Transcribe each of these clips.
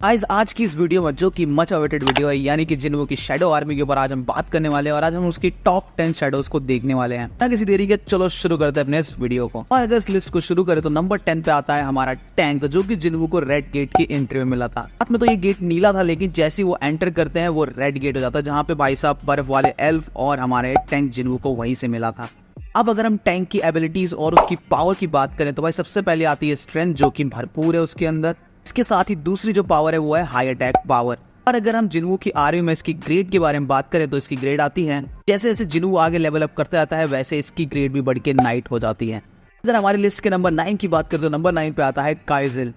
आज की इस वीडियो में जो कि मच अवेटेड वीडियो है यानी कि जिन्हों की शैडो आर्मी के ऊपर आज हम बात करने वाले हैं और आज हम उसकी टॉप 10 शैडोज को देखने वाले हैं। ना किसी देरी के चलो शुरू करते हैं अपने इस वीडियो को। और अगर इस लिस्ट को शुरू करें तो नंबर 10 पे आता है हमारा टैंक, जो कि जिन्हों को रेड गेट की एंट्री में मिला था। साथ में तो ये गेट नीला था, लेकिन जैसे वो एंटर करते हैं वो रेड गेट हो जाता है, जहाँ पे भाई साहब बर्फ वाले एल्फ और हमारे टैंक जिन्हों को वहीं से मिला था। अब अगर हम टैंक की एबिलिटीज और उसकी पावर की बात करें तो भाई सबसे पहले आती है स्ट्रेंथ, जो कि भरपूर है उसके अंदर। इसके साथ ही दूसरी जो पावर है वो है हाई अटैक पावर। और अगर हम जिन्हों की आर्मी में इसकी ग्रेड के बारे में बात करें तो इसकी ग्रेड आती है, जैसे जैसे जिन्हों आगे लेवल अप करता जाता है वैसे इसकी ग्रेड भी बढ़ के नाइट हो जाती है। अगर हमारी लिस्ट के नंबर 9 की बात करें तो नंबर 9 पे आता है काइजल।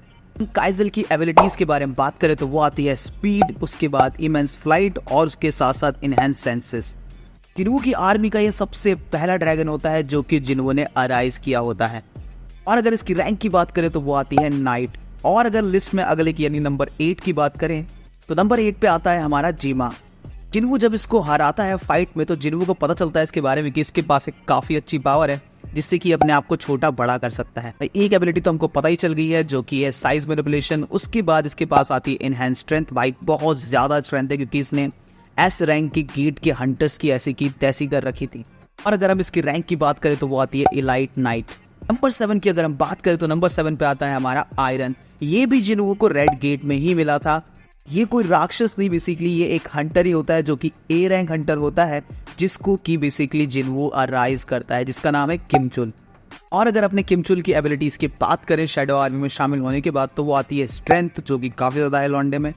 काइजल की एबिलिटीज के बारे में बात करें तो वो आती है स्पीड, उसके बाद इमेंस फ्लाइट और उसके साथ साथ इनहेंस सेंसेस। जिन्हों की आर्मी का ये सबसे पहला ड्रैगन होता है जो कि जिन्हों ने अराइज किया होता है। और अगर इसकी रैंक की बात करें तो वो आती है नाइट। और अगर लिस्ट में अगले की यानी नंबर 8 की बात करें तो नंबर 8 पे आता है हमारा जीमा। जिन्हों जब इसको हराता है फाइट में तो जिन्हों को पता चलता है इसके बारे में कि इसके पास एक काफी अच्छी पावर है जिससे कि अपने आप को छोटा बड़ा कर सकता है। एक एबिलिटी तो हमको पता ही चल गई है जो कि है साइज मैनिपुलेशन। उसके बाद इसके पास आती है इनहैंस स्ट्रेंथ। भाई बहुत ज्यादा स्ट्रेंथ है क्योंकि इसने एस रैंक की गेट के हंटर्स की ऐसी की तैसी कर रखी थी। और अगर हम इसकी रैंक की बात करें तो वो आती है इलाइट नाइट। नंबर 7 की अगर हम बात करें तो नंबर 7 पे आता है हमारा आयरन। ये भी जिन्हों को रेड गेट में ही मिला था। ये कोई राक्षस नहीं, बेसिकली ये एक हंटर ही होता है जो कि ए रैंक हंटर होता है, जिसको कि बेसिकली जिन्हों अराइज करता है, जिसका नाम है किमचुल। और अगर अपने किमचुल की एबिलिटीज की बात करें शैडो आर्मी में शामिल होने के बाद तो वो आती है स्ट्रेंथ, जो कि काफी ज्यादा है लॉन्डे में।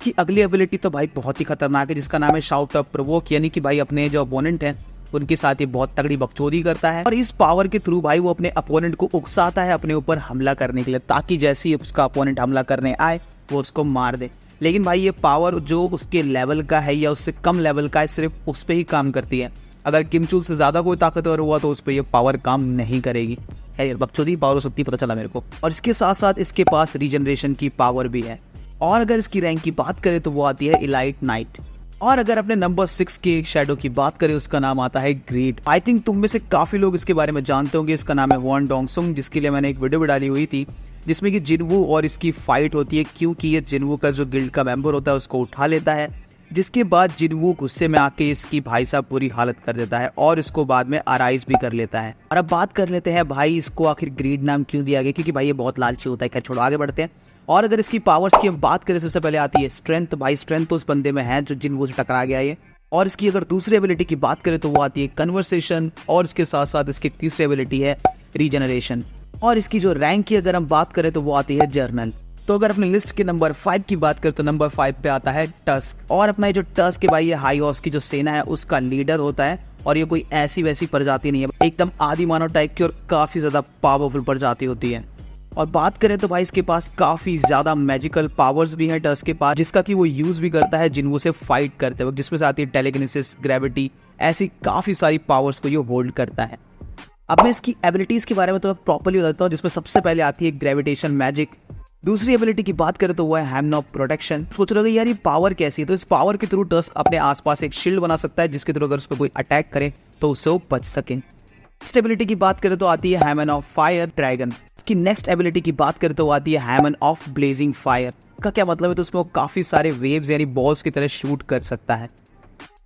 कि अगली एबिलिटी तो भाई बहुत ही खतरनाक है जिसका नाम है शाउट ऑफ प्रोवोक, यानी कि भाई अपने जो अपोनेंट हैं उनके साथ ये बहुत तगड़ी बकचोदी करता है। और इस पावर के थ्रू भाई वो अपने अपोनेंट को उकसाता है अपने ऊपर हमला करने के लिए, ताकि जैसे ही उसका अपोनेंट हमला करने आए वो उसको मार दे। लेकिन भाई ये पावर जो उसके लेवल का है या उससे कम लेवल का है सिर्फ उस पर ही काम करती है। अगर किमचुल से ज्यादा कोई ताकतवर हुआ तो उस पर ये पावर काम नहीं करेगी। है बकचोदी पावर हो सकती है, पता चला मेरे को। और इसके साथ साथ इसके पास रीजनरेशन की पावर भी है। और अगर इसकी रैंक की बात करें तो वो आती है इलाइट नाइट। और अगर अपने नंबर 6 के शैडो की बात करें उसका नाम आता है ग्रेड। आई थिंक तुम में से काफी लोग इसके बारे में जानते होंगे। इसका नाम है वॉन डोंगसुंग, जिसके लिए मैंने एक वीडियो भी डाली हुई थी जिसमें कि जिन्हों और इसकी फाइट होती है, क्योंकि ये जिन्हों का जो गिल्ड का मेंबर होता है उसको उठा लेता है, जिसके बाद जिन्हों गुस्से में आके इसकी भाई साहब पूरी हालत कर देता है और इसको बाद में अराइज भी कर लेता है। और अब बात कर लेते हैं भाई इसको आखिर ग्रेड नाम क्यों दिया गया, क्योंकि भाई ये बहुत लालची होता है। खैर छोड़ो, आगे बढ़ते हैं। और अगर इसकी पावर्स की हम बात करें सबसे पहले आती है स्ट्रेंथ। भाई स्ट्रेंथ तो उस बंदे में है जो जिन्हों से टकरा गया ये। और इसकी अगर दूसरी एबिलिटी की बात करें तो वो आती है कन्वर्सेशन। और इसके साथ साथ इसकी तीसरी एबिलिटी है रीजनरेशन। और इसकी जो रैंक की अगर हम बात करें तो वो आती है जर्नल। तो अगर अपने लिस्ट के नंबर 5 की बात करें तो नंबर 5 पे आता है टस्क। और अपना ये जो टस्क है भाई ये हाई हॉर्स की जो सेना है उसका लीडर होता है। और ये कोई ऐसी वैसी प्रजाति नहीं है, एकदम आदि मानव टाइप की और काफी ज्यादा पावरफुल प्रजाति होती है। और बात करें तो भाई इसके पास काफी ज्यादा मैजिकल पावर्स भी हैं टस्क के पास, जिसका कि वो यूज भी करता है जिन्हों से फाइट करते वक्त, जिसमें से आती है टेलीकिनेसिस, ग्रेविटी, ऐसी काफी सारी पावर्स को ये होल्ड करता है। अब मैं इसकी एबिलिटीज के बारे में तो मैं प्रॉपर्ली बताता हूँ, जिसमें सबसे पहले आती है ग्रेविटेशन मैजिक। दूसरी एबिलिटी की बात करें तो वो है हैमन ऑफ प्रोटेक्शन। सोच रहे हो यार ये पावर कैसी है, तो इस पावर के थ्रू टस्क अपने आसपास एक शील्ड बना सकता है जिसके थ्रू अगर उस पर कोई अटैक करे तो उससे वो बच सके। नेक्स्ट एबिलिटी की बात करें तो आती है हैमन ऑफ फायर ड्रैगन। इसकी नेक्स्ट एबिलिटी की बात करें तो आती है हैमन ऑफ ब्लेजिंग फायर। का क्या मतलब है, तो उसमें वो काफी सारे वेव्स यानी बॉल्स की तरह शूट कर सकता है।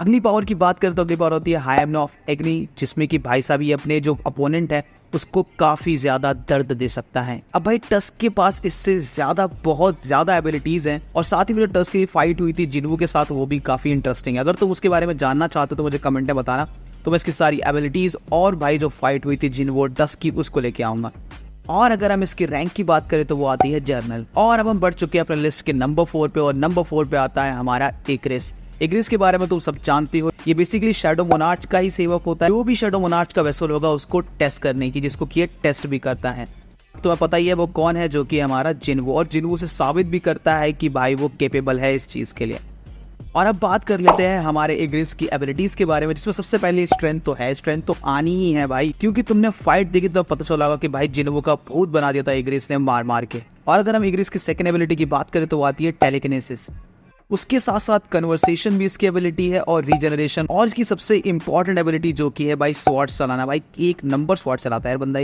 अगली पावर की बात करें तो अगली पावर होती है हैमन ऑफ एग्नी, जिसमें कि भाई साहब ये अपने जो अपोनेंट है उसको काफी ज्यादा दर्द दे सकता है। अब भाई टस्क के पास इससे ज्यादा बहुत ज्यादा एबिलिटीज हैं। और साथ ही में जो टस्क की फाइट हुई थी जिन्हों के साथ वो भी काफी इंटरेस्टिंग है। अगर तुम उसके बारे में जानना चाहते हो तो मुझे कमेंट में बताना, तो मैं इसकी सारी एबिलिटीज और भाई जो फाइट हुई थी जिन्हों टस्क की उसको लेके आऊंगा। और अगर हम इसकी रैंक की बात करें तो वो आती है जर्नल। और अब हम बढ़ चुके हैं अपने लिस्ट के नंबर 4 पे। और नंबर 4 पे आता है हमारा इग्रिस। इग्रिस के बारे में तुम सब जानते हो, ये बेसिकली शैडो मोनार्च का ही सेवक होता है। जो भी शैडो मोनार्च का वेसल होगा उसको टेस्ट करने की, जिसको कि ये टेस्ट भी करता है। तो पता ही है वो कौन है, जो कि हमारा जिन्हों। और जिन्हों से साबित भी करता है कि भाई वो कैपेबल है इस चीज के लिए। और अब बात कर लेते हैं हमारे इग्रिस की एबिलिटीज के बारे में, जिसमें सबसे पहले स्ट्रेंथ तो है। स्ट्रेंथ तो आनी ही है भाई, क्योंकि तुमने फाइट देखी तो पता चला होगा कि भाई जिन्हों का भूत बना दिया था इग्रिस ने मार मार के। और अगर हम इग्रिस की सेकंड एबिलिटी की बात करें तो आती है टेलीकिनेसिस। उसके साथ साथ कन्वर्सेशन भी इसकी एबिलिटी है और रीजनरेशन। और इसकी सबसे इंपॉर्टेंट एबिलिटी जो कि है भाई स्वॉर्ड चलाना। भाई एक नंबर स्वॉर्ड चलाता है बंदा।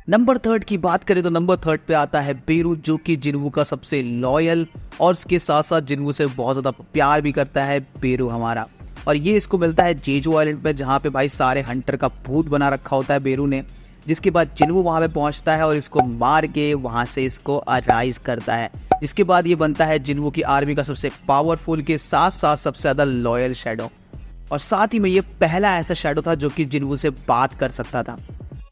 नंबर थर्ड की बात करें तो नंबर थर्ड पे आता है बेरू, जो कि जिन्वू का सबसे लॉयल और उसके साथ साथ जिन्वू से बहुत ज़्यादा प्यार भी करता है बेरू हमारा। और ये इसको मिलता है जेजू आइलैंड पे, जहाँ पे भाई सारे हंटर का भूत बना रखा होता है बेरू ने। जिसके बाद जिन्वू वहाँ पे पहुँचता है और इसको मार के वहाँ से इसको अराइज करता है। जिसके बाद ये बनता है जिन्वू की आर्मी का सबसे पावरफुल के साथ साथ सबसे ज़्यादा लॉयल शैडो। और साथ ही में ये पहला ऐसा शैडो था जो कि जिन्वू से बात कर सकता था।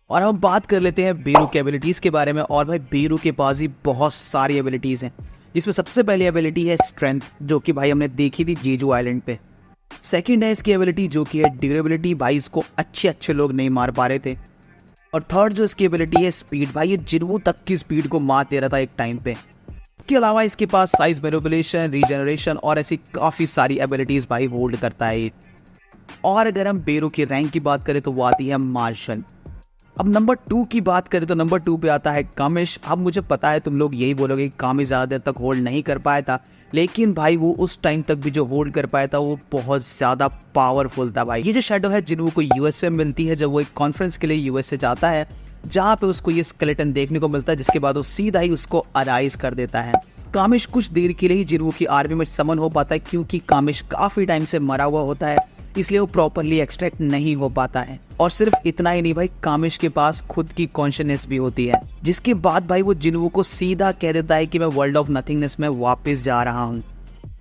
और हम बात कर लेते हैं बेरू के एबिलिटीज़ के बारे में। और भाई बेरू के पास ही बहुत सारी एबिलिटीज़ हैं, जिसमें सबसे पहली एबिलिटी है स्ट्रेंथ, जो कि भाई हमने देखी थी जेजू आइलैंड पे। सेकंड है इसकी एबिलिटी जो कि है ड्यूरेबिलिटी, भाई इसको अच्छे लोग नहीं मार पा रहे थे। और थर्ड जो इसकी एबिलिटी है स्पीड, भाई ये जिन्वू तक की स्पीड को मार दे रहा था एक टाइम पे। इसके अलावा इसके पास साइज मैनिपुलेशन, रीजनरेशन और ऐसी काफ़ी सारी एबिलिटीज़ भाई होल्ड करता है। और अगर हम बेरू की रैंक की बात करें तो वो आती है मार्शल। अब नंबर 2 की बात करें तो नंबर 2 पे आता है कामिश। अब मुझे पता है तुम लोग यही बोलोगे कि कामिश ज़्यादा देर तक होल्ड नहीं कर पाया था, लेकिन भाई वो उस टाइम तक भी जो होल्ड कर पाया था वो बहुत ज़्यादा पावरफुल था भाई। ये जो शैडो है जिन्वू को यूएसए मिलती है जब वो एक कॉन्फ्रेंस के लिए यूएसए जाता है, जहाँ पे उसको ये स्केलेटन देखने को मिलता है, जिसके बाद वो सीधा ही उसको अराइज कर देता है। कामिश कुछ देर के लिए ही जिन्वू की आर्मी में समन हो पाता है, क्योंकि कामिश काफ़ी टाइम से मरा हुआ होता है, इसलिए वो प्रॉपरली एक्सट्रैक्ट नहीं हो पाता है। और सिर्फ इतना ही नहीं भाई, कामिश के पास खुद की कॉन्शियसनेस भी होती है। जिसके बाद भाई वो जिन्वू को सीधा कह देता है कि मैं वर्ल्ड ऑफ नथिंगनेस में वापस जा रहा हूँ,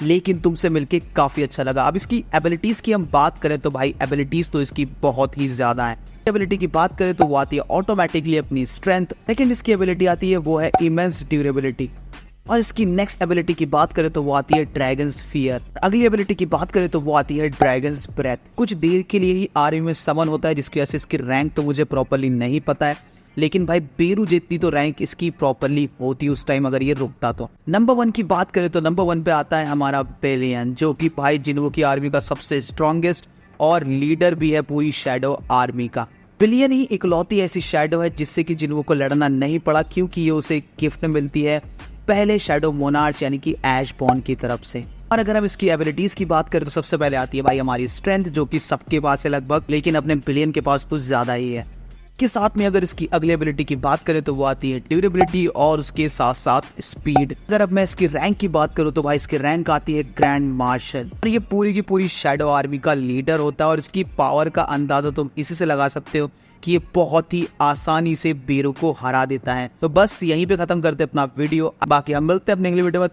लेकिन तुमसे मिलके काफ़ी अच्छा लगा। अब इसकी एबिलिटीज़ की हम बात करें तो भाई एबिलिटीज़ तो इसकी बहुत ही ज़्यादा है। एबिलिटी की बात करें तो वो आती है ऑटोमेटिकली अपनी स्ट्रेंथ। सेकंड इसकी एबिलिटी आती है वो है इमेंस ड्यूरेबिलिटी। और इसकी नेक्स्ट एबिलिटी की बात करें तो वो आती है ड्रैगन्स फियर। अगली एबिलिटी की बात करें तो वो आती है ड्रैगन्स ब्रेथ। कुछ देर के लिए ही आर्मी में समन होता है, जिसकी वजह से इसकी रैंक तो मुझे प्रॉपरली नहीं पता है, लेकिन भाई बेरू जितनी तो रैंक इसकी प्रॉपरली होती उस टाइम अगर ये रुकता तो। नंबर 1 की बात करें तो नंबर 1 पे आता है हमारा बेलियन, जो कि भाई जिन्वू की आर्मी का सबसे स्ट्रॉन्गेस्ट और लीडर भी है पूरी शैडो आर्मी का। बिलियन ही इकलौती ऐसी शैडो है जिससे कि जिन्वू को लड़ना नहीं पड़ा, क्योंकि ये उसे गिफ्ट मिलती है पहले शैडो मोनार्च यानी कि ऐश बॉर्न की तरफ से। और अगर हम इसकी एबिलिटीज की बात करें तो सबसे पहले आती है भाई हमारी स्ट्रेंथ, जो कि सबके पास है लगभग, लेकिन अपने बिलियन के पास कुछ ज्यादा ही है। के साथ में अगर इसकी अगली एबिलिटी की बात करें तो वो आती है ड्यूरेबिलिटी और उसके साथ साथ स्पीड। अगर अब मैं इसकी रैंक की बात करूं तो भाई इसकी रैंक आती है ग्रैंड मार्शल। और ये पूरी की पूरी शैडो आर्मी का लीडर होता है, और इसकी पावर का अंदाजा तुम इसी से लगा सकते हो कि ये बहुत ही आसानी से बेरू को हरा देता है। तो बस यहीं पे खत्म करते अपना वीडियो, बाकी हम मिलते हैं अपने अगले वीडियो में।